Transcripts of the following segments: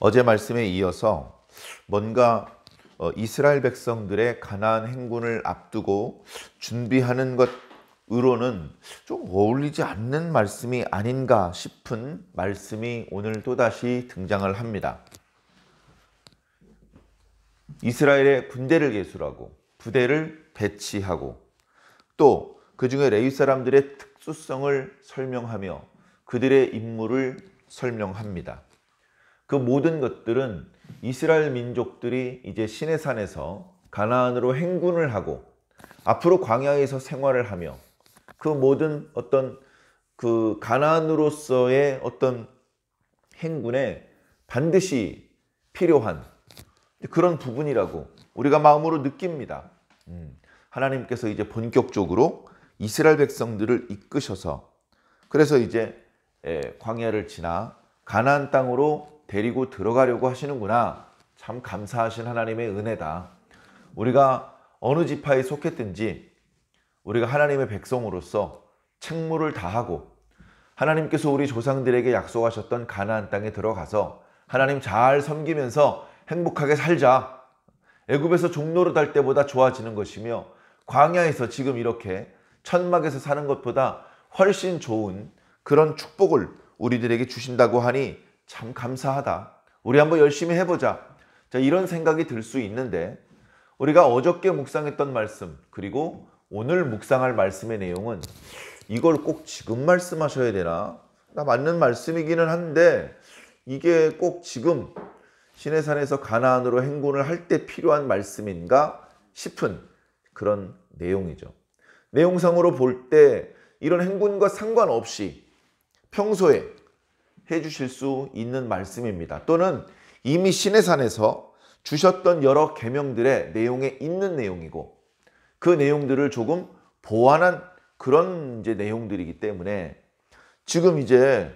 어제 말씀에 이어서 뭔가 이스라엘 백성들의 가나안 행군을 앞두고 준비하는 것으로는 좀 어울리지 않는 말씀이 아닌가 싶은 말씀이 오늘 또다시 등장을 합니다. 이스라엘의 군대를 계술하고 부대를 배치하고 또 그중에 레위 사람들의 특수성을 설명하며 그들의 임무를 설명합니다. 그 모든 것들은 이스라엘 민족들이 이제 시내산에서 가나안으로 행군을 하고 앞으로 광야에서 생활을 하며 그 모든 어떤 그 가나안으로서의 어떤 행군에 반드시 필요한 그런 부분이라고 우리가 마음으로 느낍니다. 하나님께서 이제 본격적으로 이스라엘 백성들을 이끄셔서 그래서 이제 광야를 지나 가나안 땅으로 데리고 들어가려고 하시는구나. 참 감사하신 하나님의 은혜다. 우리가 어느 지파에 속했든지 우리가 하나님의 백성으로서 책무를 다하고 하나님께서 우리 조상들에게 약속하셨던 가나안 땅에 들어가서 하나님 잘 섬기면서 행복하게 살자. 애굽에서 종노릇 할 때보다 좋아지는 것이며 광야에서 지금 이렇게 천막에서 사는 것보다 훨씬 좋은 그런 축복을 우리들에게 주신다고 하니 참 감사하다. 우리 한번 열심히 해보자. 자, 이런 생각이 들 수 있는데 우리가 어저께 묵상했던 말씀 그리고 오늘 묵상할 말씀의 내용은 이걸 꼭 지금 말씀하셔야 되나? 나 맞는 말씀이기는 한데 이게 꼭 지금 시내산에서 가나안으로 행군을 할 때 필요한 말씀인가 싶은 그런 내용이죠. 내용상으로 볼 때 이런 행군과 상관없이 평소에 해주실 수 있는 말씀입니다. 또는 이미 시내산에서 주셨던 여러 계명들의 내용에 있는 내용이고 그 내용들을 조금 보완한 그런 이제 내용들이기 때문에 지금 이제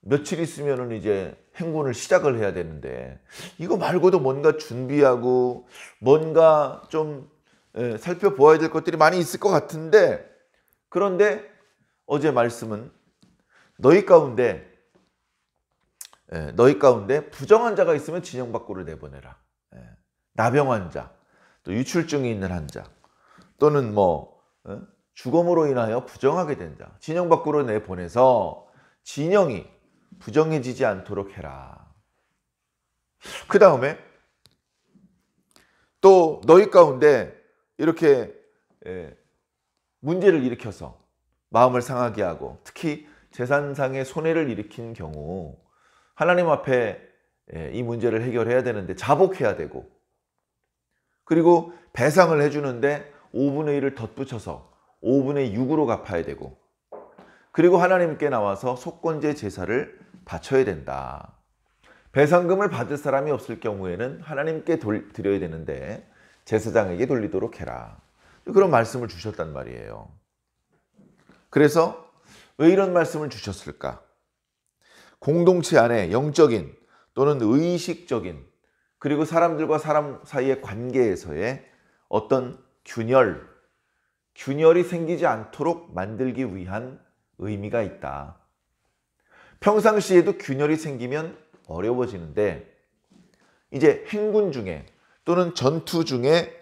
며칠 있으면은 이제 행군을 시작을 해야 되는데 이거 말고도 뭔가 준비하고 뭔가 좀 살펴보아야 될 것들이 많이 있을 것 같은데 그런데 어제 말씀은 너희 가운데 부정한 자가 있으면 진영 밖으로 내보내라. 나병한 자, 또 유출증이 있는 한 자, 또는 죽음으로 인하여 부정하게 된 자, 진영 밖으로 내보내서 진영이 부정해지지 않도록 해라. 그 다음에 또 너희 가운데 이렇게 문제를 일으켜서 마음을 상하게 하고 특히 재산상의 손해를 일으킨 경우 하나님 앞에 이 문제를 해결해야 되는데 자복해야 되고 그리고 배상을 해주는데 5분의 1을 덧붙여서 5분의 6으로 갚아야 되고 그리고 하나님께 나와서 속건제 제사를 바쳐야 된다. 배상금을 받을 사람이 없을 경우에는 하나님께 드려야 되는데 제사장에게 돌리도록 해라. 그런 말씀을 주셨단 말이에요. 그래서 왜 이런 말씀을 주셨을까? 공동체 안에 영적인 또는 의식적인 그리고 사람들과 사람 사이의 관계에서의 어떤 균열이 생기지 않도록 만들기 위한 의미가 있다. 평상시에도 균열이 생기면 어려워지는데 이제 행군 중에 또는 전투 중에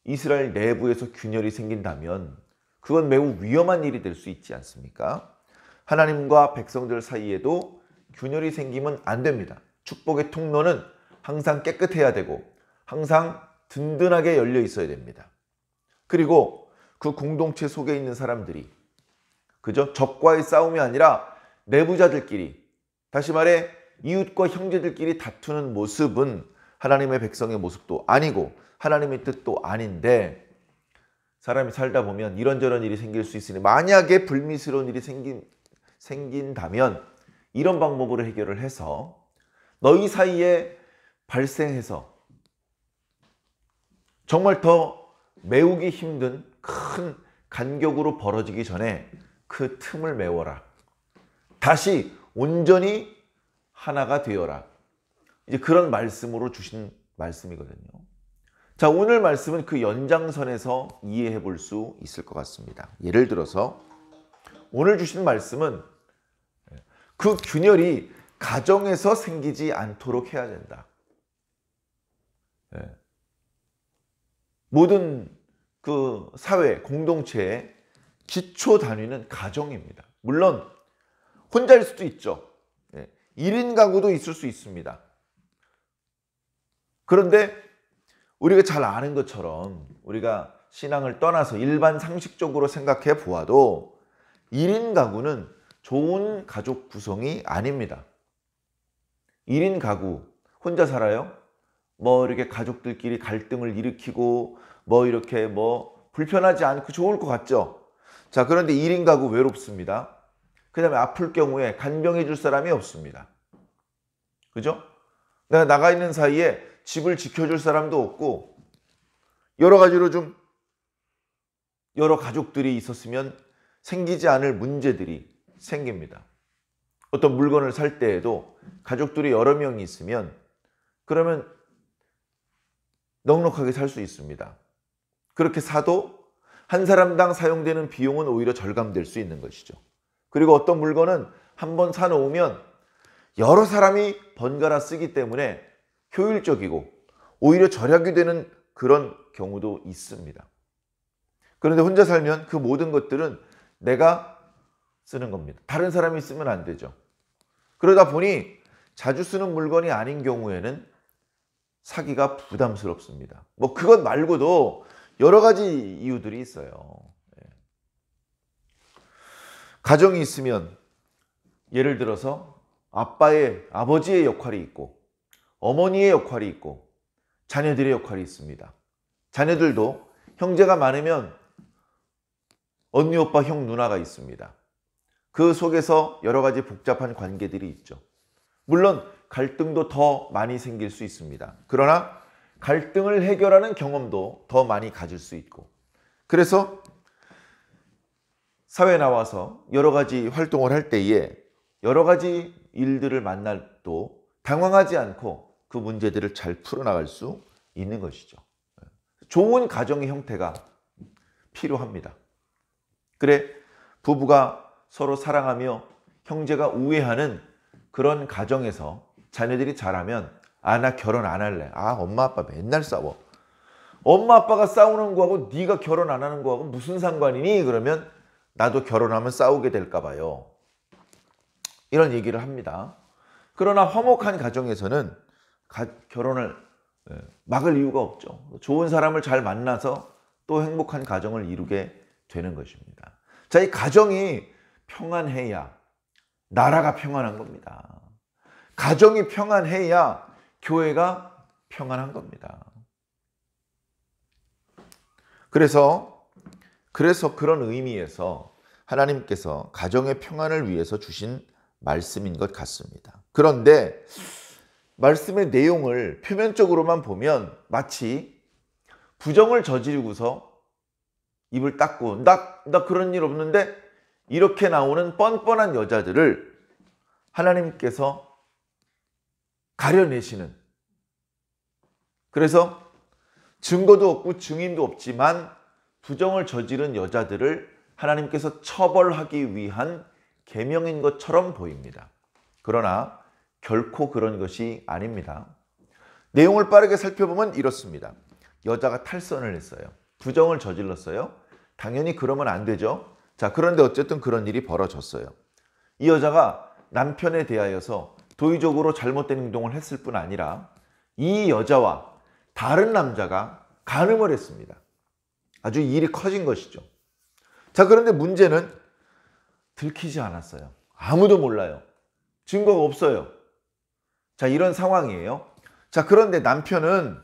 이스라엘 내부에서 균열이 생긴다면 그건 매우 위험한 일이 될 수 있지 않습니까? 하나님과 백성들 사이에도 균열이 생기면 안 됩니다. 축복의 통로는 항상 깨끗해야 되고 항상 든든하게 열려 있어야 됩니다. 그리고 그 공동체 속에 있는 사람들이 그저 적과의 싸움이 아니라 내부자들끼리 다시 말해 이웃과 형제들끼리 다투는 모습은 하나님의 백성의 모습도 아니고 하나님의 뜻도 아닌데 사람이 살다 보면 이런저런 일이 생길 수 있으니 만약에 불미스러운 일이 생긴다면 이런 방법으로 해결을 해서 너희 사이에 발생해서 정말 더 메우기 힘든 큰 간격으로 벌어지기 전에 그 틈을 메워라. 다시 온전히 하나가 되어라. 이제 그런 말씀으로 주신 말씀이거든요. 자, 오늘 말씀은 그 연장선에서 이해해 볼 수 있을 것 같습니다. 예를 들어서 오늘 주신 말씀은 그 균열이 가정에서 생기지 않도록 해야 된다. 모든 그 사회, 공동체의 기초 단위는 가정입니다. 물론 혼자일 수도 있죠. 1인 가구도 있을 수 있습니다. 그런데 우리가 잘 아는 것처럼 우리가 신앙을 떠나서 일반 상식적으로 생각해 보아도 1인 가구는 좋은 가족 구성이 아닙니다. 1인 가구, 혼자 살아요? 뭐 이렇게 가족들끼리 갈등을 일으키고 뭐 이렇게 뭐 불편하지 않고 좋을 것 같죠? 자, 그런데 1인 가구 외롭습니다. 그 다음에 아플 경우에 간병해 줄 사람이 없습니다. 그죠? 내가 나가 있는 사이에 집을 지켜줄 사람도 없고 여러 가지로 좀 여러 가족들이 있었으면 생기지 않을 문제들이 생깁니다. 어떤 물건을 살 때에도 가족들이 여러 명이 있으면 그러면 넉넉하게 살 수 있습니다. 그렇게 사도 한 사람당 사용되는 비용은 오히려 절감될 수 있는 것이죠. 그리고 어떤 물건은 한번 사놓으면 여러 사람이 번갈아 쓰기 때문에 효율적이고 오히려 절약이 되는 그런 경우도 있습니다. 그런데 혼자 살면 그 모든 것들은 내가 쓰는 겁니다. 다른 사람이 쓰면 안 되죠. 그러다 보니 자주 쓰는 물건이 아닌 경우에는 사기가 부담스럽습니다. 뭐 그것 말고도 여러 가지 이유들이 있어요. 가정이 있으면 예를 들어서 아버지의 역할이 있고 어머니의 역할이 있고 자녀들의 역할이 있습니다. 자녀들도 형제가 많으면 언니, 오빠, 형, 누나가 있습니다. 그 속에서 여러 가지 복잡한 관계들이 있죠. 물론 갈등도 더 많이 생길 수 있습니다. 그러나 갈등을 해결하는 경험도 더 많이 가질 수 있고, 그래서 사회에 나와서 여러 가지 활동을 할 때에 여러 가지 일들을 만날도 당황하지 않고 그 문제들을 잘 풀어나갈 수 있는 것이죠. 좋은 가정의 형태가 필요합니다. 그래, 부부가 서로 사랑하며 형제가 우애하는 그런 가정에서 자녀들이 자라면 나 결혼 안 할래. 엄마 아빠 맨날 싸워. 엄마 아빠가 싸우는 거하고 네가 결혼 안 하는 거하고 무슨 상관이니? 그러면 나도 결혼하면 싸우게 될까 봐요. 이런 얘기를 합니다. 그러나 화목한 가정에서는 결혼을 막을 이유가 없죠. 좋은 사람을 잘 만나서 또 행복한 가정을 이루게 되는 것입니다. 자, 이 가정이 평안해야 나라가 평안한 겁니다. 가정이 평안해야 교회가 평안한 겁니다. 그래서 그런 의미에서 하나님께서 가정의 평안을 위해서 주신 말씀인 것 같습니다. 그런데 말씀의 내용을 표면적으로만 보면 마치 부정을 저지르고서 입을 닦고 나 그런 일 없는데 이렇게 나오는 뻔뻔한 여자들을 하나님께서 가려내시는, 그래서 증거도 없고 증인도 없지만 부정을 저지른 여자들을 하나님께서 처벌하기 위한 계명인 것처럼 보입니다. 그러나 결코 그런 것이 아닙니다. 내용을 빠르게 살펴보면 이렇습니다. 여자가 탈선을 했어요. 부정을 저질렀어요. 당연히 그러면 안 되죠. 자, 그런데 어쨌든 그런 일이 벌어졌어요. 이 여자가 남편에 대하여서 도의적으로 잘못된 행동을 했을 뿐 아니라 이 여자와 다른 남자가 간음을 했습니다. 아주 일이 커진 것이죠. 자, 그런데 문제는 들키지 않았어요. 아무도 몰라요. 증거가 없어요. 자, 이런 상황이에요. 자, 그런데 남편은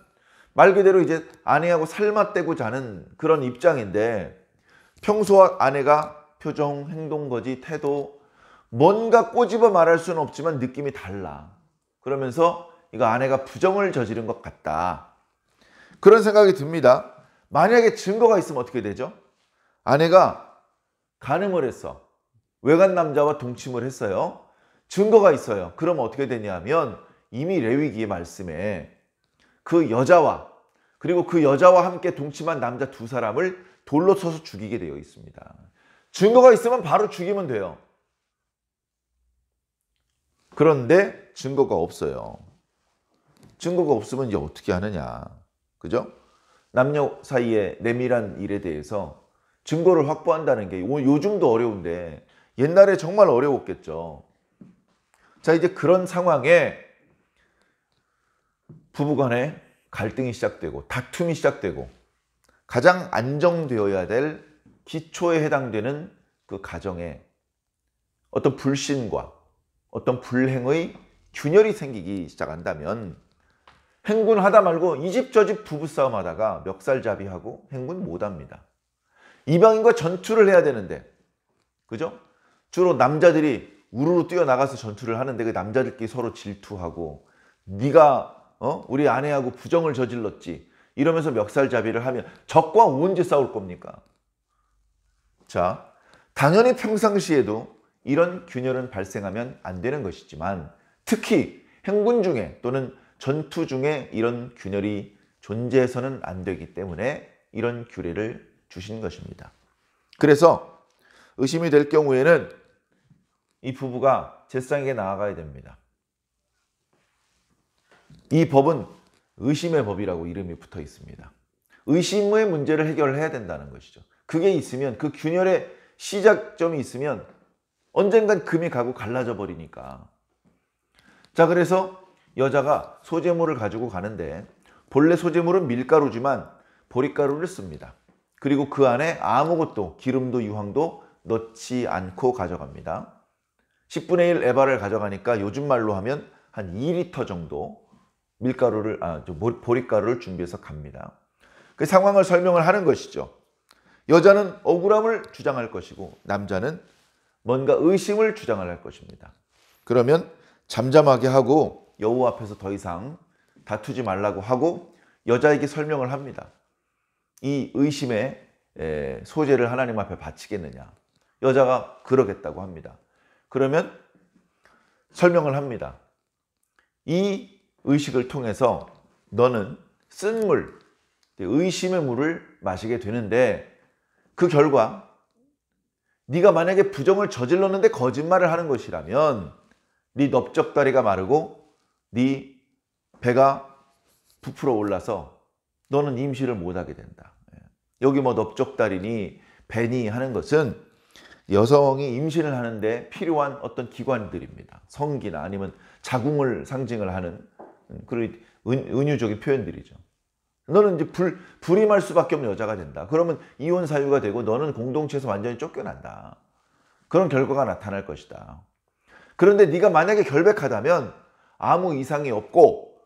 말 그대로 이제 아내하고 살맛대고 자는 그런 입장인데 평소와 아내가 표정, 행동, 거지, 태도 뭔가 꼬집어 말할 수는 없지만 느낌이 달라. 그러면서 이거 아내가 부정을 저지른 것 같다. 그런 생각이 듭니다. 만약에 증거가 있으면 어떻게 되죠? 아내가 간음을 했어. 외간 남자와 동침을 했어요. 증거가 있어요. 그럼 어떻게 되냐면 이미 레위기의 말씀에 그 여자와 그리고 그 여자와 함께 동침한 남자 두 사람을 돌로 쳐서 죽이게 되어 있습니다. 증거가 있으면 바로 죽이면 돼요. 그런데 증거가 없어요. 증거가 없으면 이제 어떻게 하느냐. 그죠? 남녀 사이의 내밀한 일에 대해서 증거를 확보한다는 게 요즘도 어려운데 옛날에 정말 어려웠겠죠. 자, 이제 그런 상황에 부부간에 갈등이 시작되고 다툼이 시작되고 가장 안정되어야 될 기초에 해당되는 그 가정에 어떤 불신과 어떤 불행의 균열이 생기기 시작한다면 행군하다 말고 이 집 저 집 부부싸움 하다가 멱살잡이하고 행군 못합니다. 이방인과 전투를 해야 되는데, 그죠? 주로 남자들이 우르르 뛰어나가서 전투를 하는데 그 남자들끼리 서로 질투하고 네가 우리 아내하고 부정을 저질렀지 이러면서 멱살잡이를 하면 적과 언제 싸울 겁니까? 자, 당연히 평상시에도 이런 균열은 발생하면 안 되는 것이지만 특히 행군 중에 또는 전투 중에 이런 균열이 존재해서는 안 되기 때문에 이런 규례를 주신 것입니다. 그래서 의심이 될 경우에는 이 부부가 제사장에게 나아가야 됩니다. 이 법은 의심의 법이라고 이름이 붙어 있습니다. 의심의 문제를 해결해야 된다는 것이죠. 그게 있으면 그 균열의 시작점이 있으면 언젠간 금이 가고 갈라져 버리니까. 자, 그래서 여자가 소재물을 가지고 가는데 본래 소재물은 밀가루지만 보리가루를 씁니다. 그리고 그 안에 아무것도 기름도 유황도 넣지 않고 가져갑니다. 10분의 1 에바를 가져가니까 요즘 말로 하면 한 2리터 정도 보리가루를 준비해서 갑니다. 그 상황을 설명을 하는 것이죠. 여자는 억울함을 주장할 것이고 남자는 뭔가 의심을 주장할 것입니다. 그러면 잠잠하게 하고 여호와 앞에서 더 이상 다투지 말라고 하고 여자에게 설명을 합니다. 이 의심의 소재를 하나님 앞에 바치겠느냐. 여자가 그러겠다고 합니다. 그러면 설명을 합니다. 이 의식을 통해서 너는 쓴 물, 의심의 물을 마시게 되는데 그 결과 네가 만약에 부정을 저질렀는데 거짓말을 하는 것이라면 네 넓적다리가 마르고 네 배가 부풀어 올라서 너는 임신을 못하게 된다. 여기 뭐 넓적다리니 배니 하는 것은 여성이 임신을 하는데 필요한 어떤 기관들입니다. 성기나 아니면 자궁을 상징을 하는 그런 은유적인 표현들이죠. 너는 이제 불임할 수밖에 없는 여자가 된다. 그러면 이혼 사유가 되고 너는 공동체에서 완전히 쫓겨난다. 그런 결과가 나타날 것이다. 그런데 네가 만약에 결백하다면 아무 이상이 없고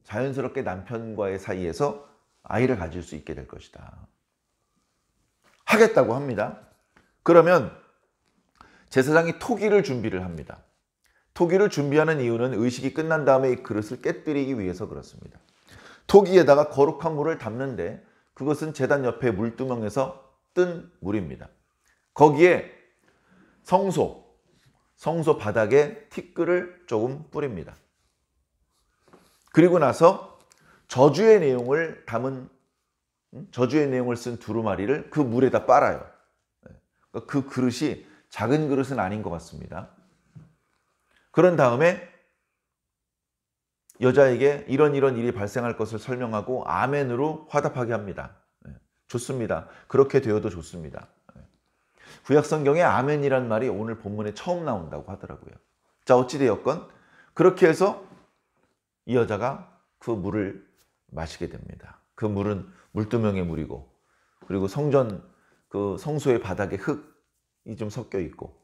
자연스럽게 남편과의 사이에서 아이를 가질 수 있게 될 것이다. 하겠다고 합니다. 그러면 제사장이 토기를 준비를 합니다. 토기를 준비하는 이유는 의식이 끝난 다음에 이 그릇을 깨뜨리기 위해서 그렇습니다. 토기에다가 거룩한 물을 담는데 그것은 제단 옆에 물두멍에서 뜬 물입니다. 거기에 성소 바닥에 티끌을 조금 뿌립니다. 그리고 나서 저주의 내용을 쓴 두루마리를 그 물에다 빨아요. 그 그릇이 작은 그릇은 아닌 것 같습니다. 그런 다음에 여자에게 이런 일이 발생할 것을 설명하고 아멘으로 화답하게 합니다. 좋습니다. 그렇게 되어도 좋습니다. 구약성경에 아멘이란 말이 오늘 본문에 처음 나온다고 하더라고요. 자, 어찌되었건 그렇게 해서 이 여자가 그 물을 마시게 됩니다. 그 물은 물두멍의 물이고 그리고 성전 그 성소의 바닥에 흙이 좀 섞여 있고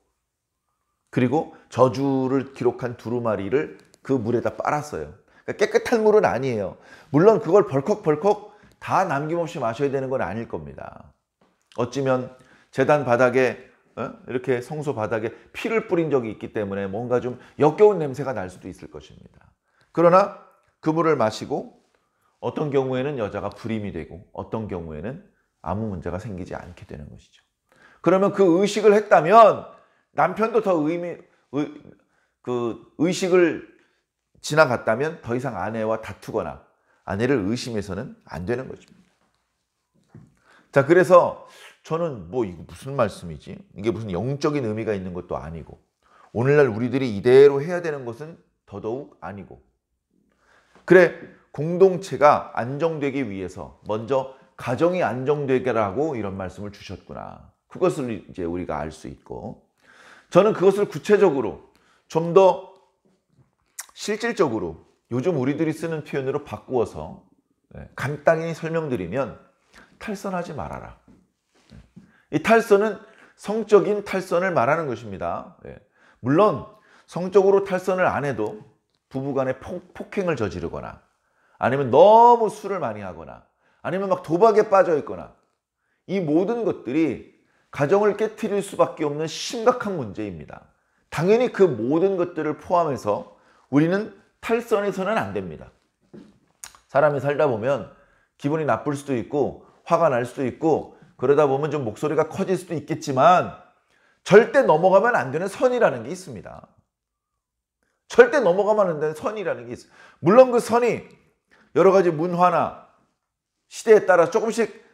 그리고 저주를 기록한 두루마리를 그 물에다 빨았어요. 그러니까 깨끗한 물은 아니에요. 물론 그걸 벌컥벌컥 다 남김없이 마셔야 되는 건 아닐 겁니다. 어찌면 제단 바닥에 이렇게 성소 바닥에 피를 뿌린 적이 있기 때문에 뭔가 좀 역겨운 냄새가 날 수도 있을 것입니다. 그러나 그 물을 마시고 어떤 경우에는 여자가 불임이 되고 어떤 경우에는 아무 문제가 생기지 않게 되는 것이죠. 그러면 그 의식을 했다면 남편도 더 의식을 지나갔다면 더 이상 아내와 다투거나 아내를 의심해서는 안 되는 것입니다. 자, 그래서 저는 이거 무슨 말씀이지? 이게 무슨 영적인 의미가 있는 것도 아니고 오늘날 우리들이 이대로 해야 되는 것은 더더욱 아니고, 그래, 공동체가 안정되기 위해서 먼저 가정이 안정되게라고 이런 말씀을 주셨구나. 그것을 이제 우리가 알 수 있고, 저는 그것을 구체적으로 좀 더 실질적으로 요즘 우리들이 쓰는 표현으로 바꾸어서 간단히 설명드리면, 탈선하지 말아라. 이 탈선은 성적인 탈선을 말하는 것입니다. 물론 성적으로 탈선을 안 해도 부부간에 폭행을 저지르거나, 아니면 너무 술을 많이 하거나, 아니면 막 도박에 빠져 있거나, 이 모든 것들이 가정을 깨트릴 수밖에 없는 심각한 문제입니다. 당연히 그 모든 것들을 포함해서 우리는 탈선해서는 안 됩니다. 사람이 살다 보면 기분이 나쁠 수도 있고 화가 날 수도 있고 그러다 보면 좀 목소리가 커질 수도 있겠지만, 절대 넘어가면 안 되는 선이라는 게 있습니다. 절대 넘어가면 안 되는 선이라는 게 있어요. 물론 그 선이 여러 가지 문화나 시대에 따라 조금씩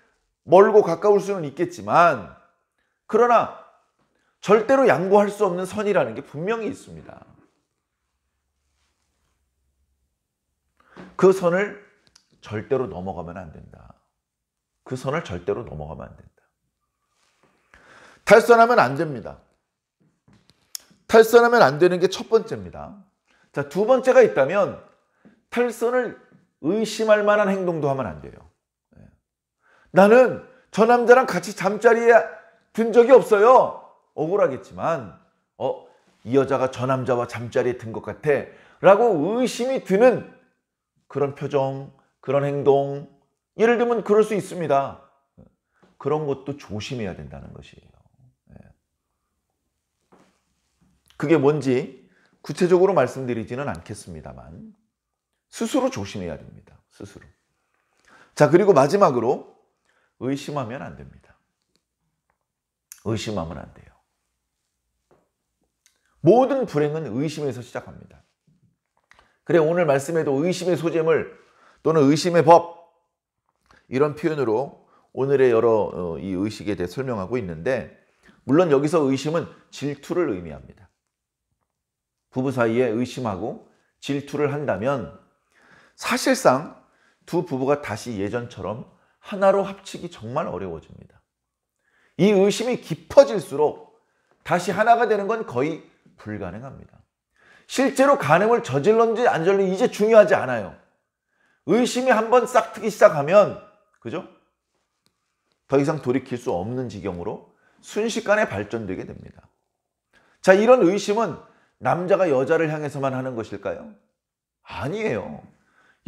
멀고 가까울 수는 있겠지만, 그러나 절대로 양보할 수 없는 선이라는 게 분명히 있습니다. 그 선을 절대로 넘어가면 안 된다. 그 선을 절대로 넘어가면 안 된다. 탈선하면 안 됩니다. 탈선하면 안 되는 게 첫 번째입니다. 자, 두 번째가 있다면, 탈선을 의심할 만한 행동도 하면 안 돼요. 나는 저 남자랑 같이 잠자리에 든 적이 없어요. 억울하겠지만, 이 여자가 저 남자와 잠자리에 든 것 같아 라고 의심이 드는 그런 표정, 그런 행동, 예를 들면 그럴 수 있습니다. 그런 것도 조심해야 된다는 것이에요. 그게 뭔지 구체적으로 말씀드리지는 않겠습니다만, 스스로 조심해야 됩니다. 스스로. 자, 그리고 마지막으로 의심하면 안 됩니다. 의심하면 안 돼요. 모든 불행은 의심에서 시작합니다. 그래, 오늘 말씀에도 의심의 소재물 또는 의심의 법, 이런 표현으로 오늘의 여러 이 의식에 대해 설명하고 있는데, 물론 여기서 의심은 질투를 의미합니다. 부부 사이에 의심하고 질투를 한다면 사실상 두 부부가 다시 예전처럼 하나로 합치기 정말 어려워집니다. 이 의심이 깊어질수록 다시 하나가 되는 건 거의 불가능합니다. 실제로 간음을 저질렀는지 안 저질렀는지 이제 중요하지 않아요. 의심이 한번 싹트기 시작하면, 그죠? 더 이상 돌이킬 수 없는 지경으로 순식간에 발전되게 됩니다. 자, 이런 의심은 남자가 여자를 향해서만 하는 것일까요? 아니에요.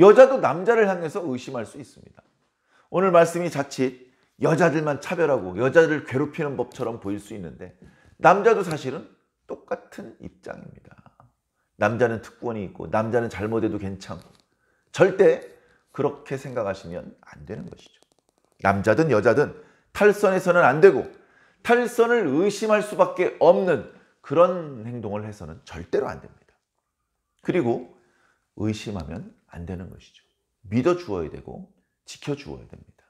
여자도 남자를 향해서 의심할 수 있습니다. 오늘 말씀이 자칫 여자들만 차별하고 여자들을 괴롭히는 법처럼 보일 수 있는데, 남자도 사실은 똑같은 입장입니다. 남자는 특권이 있고 남자는 잘못해도 괜찮고, 절대 그렇게 생각하시면 안 되는 것이죠. 남자든 여자든 탈선해서는 안 되고, 탈선을 의심할 수밖에 없는 그런 행동을 해서는 절대로 안 됩니다. 그리고 의심하면 안 되는 것이죠. 믿어주어야 되고 지켜주어야 됩니다.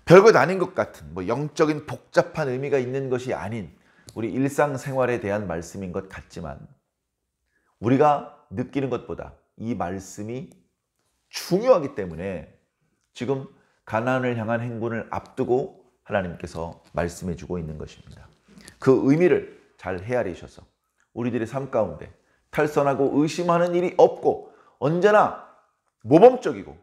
별것 아닌 것 같은 영적인 복잡한 의미가 있는 것이 아닌 우리 일상생활에 대한 말씀인 것 같지만, 우리가 느끼는 것보다 이 말씀이 중요하기 때문에 지금 가나안을 향한 행군을 앞두고 하나님께서 말씀해 주고 있는 것입니다. 그 의미를 잘 헤아리셔서 우리들의 삶 가운데 탈선하고 의심하는 일이 없고, 언제나 모범적이고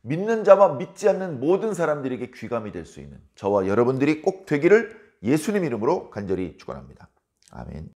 믿는 자와 믿지 않는 모든 사람들에게 귀감이 될 수 있는 저와 여러분들이 꼭 되기를 예수님 이름으로 간절히 축원합니다. 아멘.